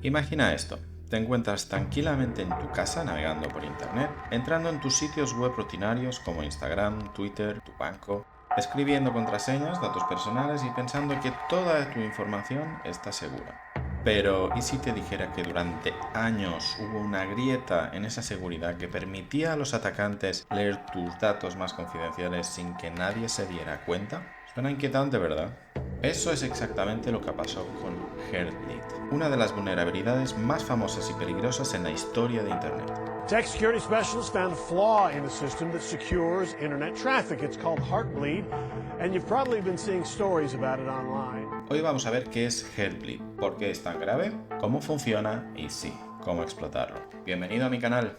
Imagina esto. Te encuentras tranquilamente en tu casa navegando por internet, entrando en tus sitios web rutinarios como Instagram, Twitter, tu banco, escribiendo contraseñas, datos personales y pensando que toda tu información está segura. Pero, ¿y si te dijera que durante años hubo una grieta en esa seguridad que permitía a los atacantes leer tus datos más confidenciales sin que nadie se diera cuenta? Suena inquietante, ¿verdad? Eso es exactamente lo que pasó con Heartbleed, una de las vulnerabilidades más famosas y peligrosas en la historia de Internet. Tech security specialists found a flaw in the system that secures internet traffic. It's called Heartbleed, and you've probably been seeing stories about it online. Hoy vamos a ver qué es Heartbleed, por qué es tan grave, cómo funciona y sí, cómo explotarlo. Bienvenido a mi canal.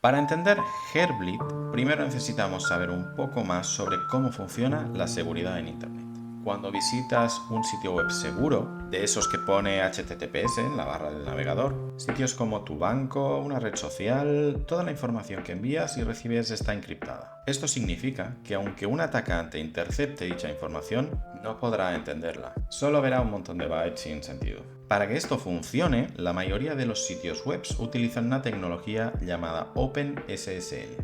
Para entender Heartbleed, primero necesitamos saber un poco más sobre cómo funciona la seguridad en Internet. Cuando visitas un sitio web seguro, de esos que pone HTTPS en la barra del navegador, sitios como tu banco, una red social, toda la información que envías y recibes está encriptada. Esto significa que aunque un atacante intercepte dicha información, no podrá entenderla. Solo verá un montón de bytes sin sentido. Para que esto funcione, la mayoría de los sitios web utilizan una tecnología llamada OpenSSL.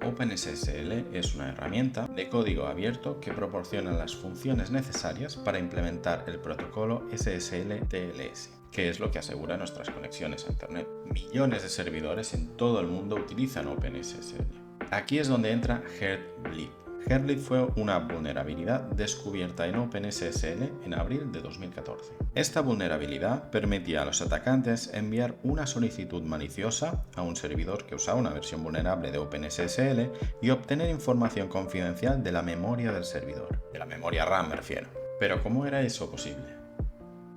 OpenSSL es una herramienta de código abierto que proporciona las funciones necesarias para implementar el protocolo SSL-TLS, que es lo que asegura nuestras conexiones a Internet. Millones de servidores en todo el mundo utilizan OpenSSL. Aquí es donde entra Heartbleed. Heartbleed fue una vulnerabilidad descubierta en OpenSSL en abril de 2014. Esta vulnerabilidad permitía a los atacantes enviar una solicitud maliciosa a un servidor que usaba una versión vulnerable de OpenSSL y obtener información confidencial de la memoria del servidor. De la memoria RAM me refiero. Pero ¿cómo era eso posible?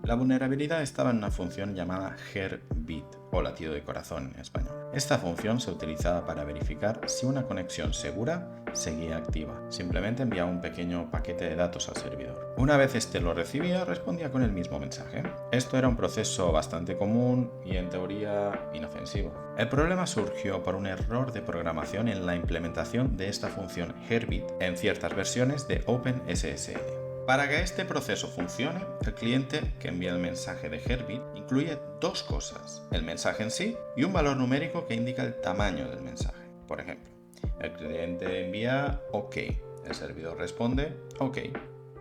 La vulnerabilidad estaba en una función llamada Heartbeat, o latido de corazón en español. Esta función se utilizaba para verificar si una conexión segura seguía activa. Simplemente enviaba un pequeño paquete de datos al servidor. Una vez este lo recibía, respondía con el mismo mensaje. Esto era un proceso bastante común y en teoría inofensivo. El problema surgió por un error de programación en la implementación de esta función Heartbeat en ciertas versiones de OpenSSL. Para que este proceso funcione, el cliente que envía el mensaje de Heartbleed incluye dos cosas, el mensaje en sí y un valor numérico que indica el tamaño del mensaje. Por ejemplo, el cliente envía OK, el servidor responde OK.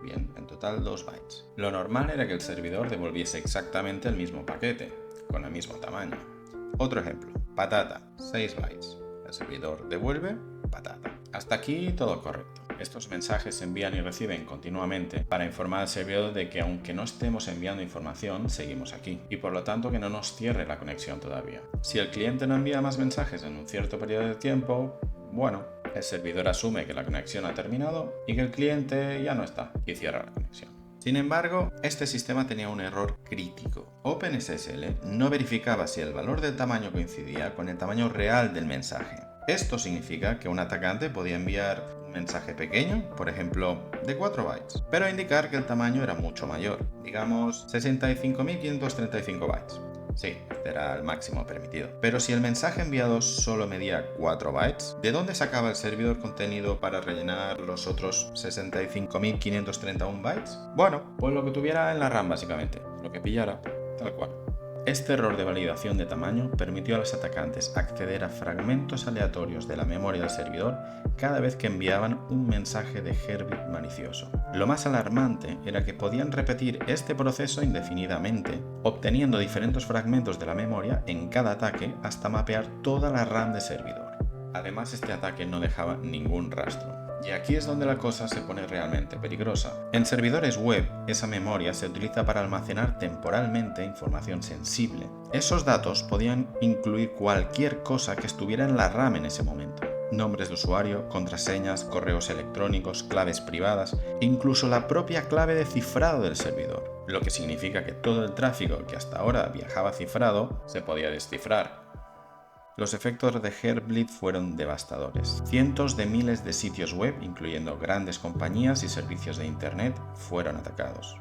Bien, en total 2 bytes. Lo normal era que el servidor devolviese exactamente el mismo paquete, con el mismo tamaño. Otro ejemplo, patata, 6 bytes. El servidor devuelve patata. Hasta aquí todo correcto. Estos mensajes se envían y reciben continuamente para informar al servidor de que aunque no estemos enviando información, seguimos aquí y por lo tanto que no nos cierre la conexión todavía. Si el cliente no envía más mensajes en un cierto periodo de tiempo, bueno, el servidor asume que la conexión ha terminado y que el cliente ya no está y cierra la conexión. Sin embargo, este sistema tenía un error crítico. OpenSSL no verificaba si el valor del tamaño coincidía con el tamaño real del mensaje. Esto significa que un atacante podía enviar un mensaje pequeño, por ejemplo, de 4 bytes, pero indicar que el tamaño era mucho mayor, digamos 65.535 bytes. Sí, este era el máximo permitido. Pero si el mensaje enviado solo medía 4 bytes, ¿de dónde sacaba el servidor contenido para rellenar los otros 65.531 bytes? Bueno, pues lo que tuviera en la RAM básicamente, lo que pillara, tal cual. Este error de validación de tamaño permitió a los atacantes acceder a fragmentos aleatorios de la memoria del servidor cada vez que enviaban un mensaje de Heartbleed malicioso. Lo más alarmante era que podían repetir este proceso indefinidamente, obteniendo diferentes fragmentos de la memoria en cada ataque hasta mapear toda la RAM del servidor. Además, este ataque no dejaba ningún rastro. Y aquí es donde la cosa se pone realmente peligrosa. En servidores web, esa memoria se utiliza para almacenar temporalmente información sensible. Esos datos podían incluir cualquier cosa que estuviera en la RAM en ese momento. Nombres de usuario, contraseñas, correos electrónicos, claves privadas, incluso la propia clave de cifrado del servidor. Lo que significa que todo el tráfico que hasta ahora viajaba cifrado se podía descifrar. Los efectos de Heartbleed fueron devastadores. Cientos de miles de sitios web, incluyendo grandes compañías y servicios de Internet, fueron atacados.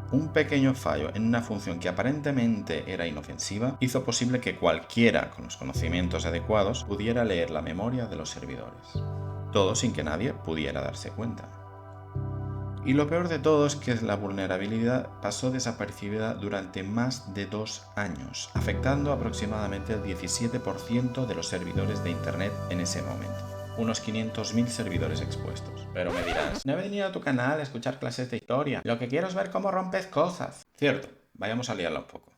Un pequeño fallo en una función que aparentemente era inofensiva hizo posible que cualquiera con los conocimientos adecuados pudiera leer la memoria de los servidores. Todo sin que nadie pudiera darse cuenta. Y lo peor de todo es que la vulnerabilidad pasó desapercibida durante más de 2 años, afectando aproximadamente el 17% de los servidores de Internet en ese momento. Unos 500.000 servidores expuestos. Pero me dirás, no he venido a tu canal a escuchar clases de historia, lo que quiero es ver cómo rompes cosas. Cierto, vayamos a liarla un poco.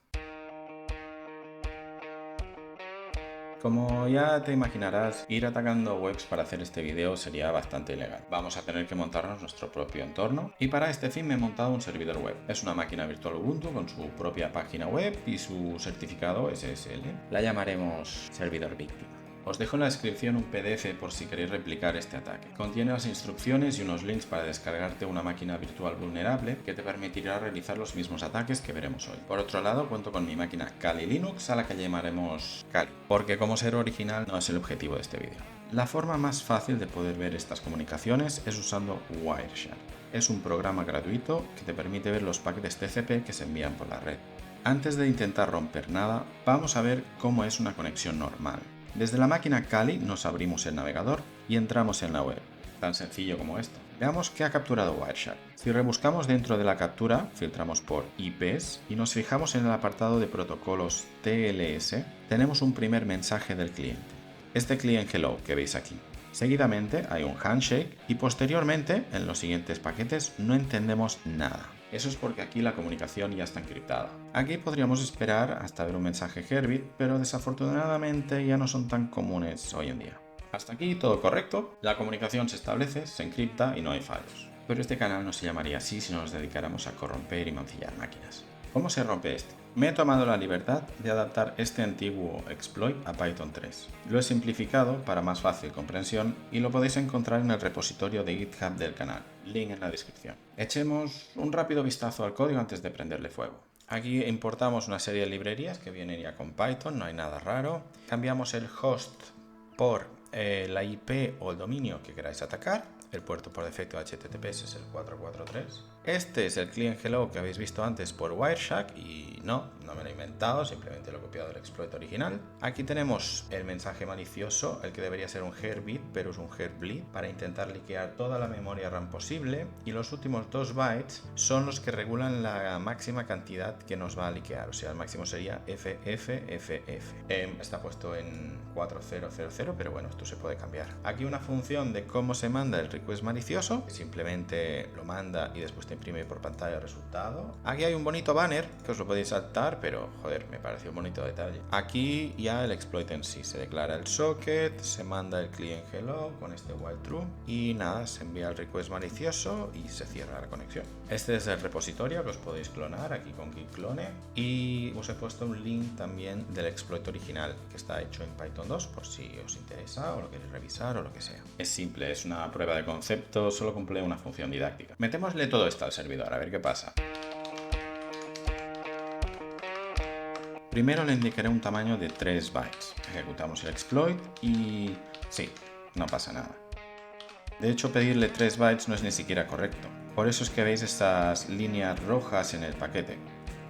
Como ya te imaginarás, ir atacando webs para hacer este vídeo sería bastante ilegal. Vamos a tener que montarnos nuestro propio entorno y para este fin me he montado un servidor web. Es una máquina virtual Ubuntu con su propia página web y su certificado SSL. La llamaremos servidor víctima. Os dejo en la descripción un PDF por si queréis replicar este ataque. Contiene las instrucciones y unos links para descargarte una máquina virtual vulnerable que te permitirá realizar los mismos ataques que veremos hoy. Por otro lado, cuento con mi máquina Kali Linux, a la que llamaremos Kali, porque como ser original no es el objetivo de este vídeo. La forma más fácil de poder ver estas comunicaciones es usando Wireshark. Es un programa gratuito que te permite ver los paquetes TCP que se envían por la red. Antes de intentar romper nada, vamos a ver cómo es una conexión normal. Desde la máquina Kali nos abrimos el navegador y entramos en la web, tan sencillo como esto. Veamos qué ha capturado Wireshark. Si rebuscamos dentro de la captura, filtramos por IPs y nos fijamos en el apartado de protocolos TLS, tenemos un primer mensaje del cliente. Este client hello que veis aquí. Seguidamente hay un handshake y posteriormente, en los siguientes paquetes, no entendemos nada. Eso es porque aquí la comunicación ya está encriptada. Aquí podríamos esperar hasta ver un mensaje Herbit, pero desafortunadamente ya no son tan comunes hoy en día. Hasta aquí todo correcto, la comunicación se establece, se encripta y no hay fallos. Pero este canal no se llamaría así si no nos dedicáramos a corromper y mancillar máquinas. ¿Cómo se rompe esto? Me he tomado la libertad de adaptar este antiguo exploit a Python 3. Lo he simplificado para más fácil comprensión y lo podéis encontrar en el repositorio de GitHub del canal, link en la descripción. Echemos un rápido vistazo al código antes de prenderle fuego. Aquí importamos una serie de librerías que vienen ya con Python, no hay nada raro. Cambiamos el host por la IP o el dominio que queráis atacar. El puerto por defecto de HTTPS es el 443. Este es el client hello que habéis visto antes por Wireshark y no me lo he inventado, simplemente lo he copiado del exploit original. Aquí tenemos el mensaje malicioso, el que debería ser un Herbit, pero es un Herbleed, para intentar liquear toda la memoria RAM posible, y los últimos 2 bytes son los que regulan la máxima cantidad que nos va a liquear, o sea, el máximo sería FFFF. Está puesto en 4000, pero bueno, esto se puede cambiar. Aquí una función de cómo se manda el request malicioso, que simplemente lo manda y después te imprime por pantalla el resultado. Aquí hay un bonito banner que os lo podéis saltar, pero joder, me pareció un bonito detalle. Aquí ya el exploit en sí, se declara el socket, se manda el client hello con este while true y nada, se envía el request malicioso y se cierra la conexión. Este es el repositorio que os podéis clonar aquí con git clone y os he puesto un link también del exploit original que está hecho en Python 2 por si os interesa o lo queréis revisar o lo que sea. Es simple, es una prueba de concepto, solo cumple una función didáctica. Metémosle todo esto al servidor, a ver qué pasa. Primero le indicaré un tamaño de 3 bytes. Ejecutamos el exploit y sí, no pasa nada. De hecho, pedirle 3 bytes no es ni siquiera correcto. Por eso es que veis estas líneas rojas en el paquete,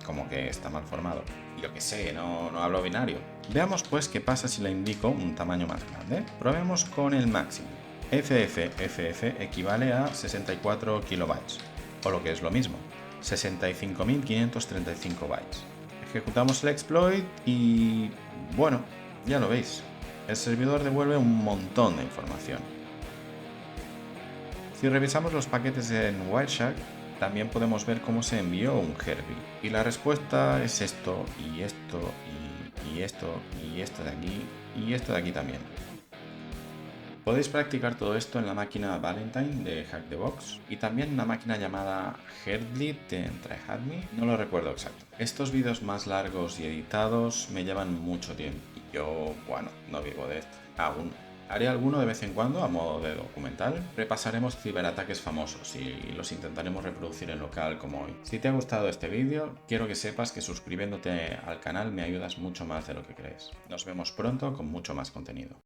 como que está mal formado. Yo que sé, no hablo binario. Veamos pues qué pasa si le indico un tamaño más grande. Probemos con el máximo. FFFF equivale a 64 kilobytes, o lo que es lo mismo, 65.535 bytes. Ejecutamos el exploit y bueno, ya lo veis, el servidor devuelve un montón de información. Si revisamos los paquetes en Wireshark, también podemos ver cómo se envió un Herbit. Y la respuesta es esto, y esto, y esto, y esto de aquí, y esto de aquí también. Podéis practicar todo esto en la máquina Valentine de Hack the Box y también en una máquina llamada Herbleed de TryHackMe, no lo recuerdo exacto. Estos vídeos más largos y editados me llevan mucho tiempo y yo, bueno, no vivo de esto, aún. Haré alguno de vez en cuando a modo de documental. Repasaremos ciberataques famosos y los intentaremos reproducir en local como hoy. Si te ha gustado este vídeo, quiero que sepas que suscribiéndote al canal me ayudas mucho más de lo que crees. Nos vemos pronto con mucho más contenido.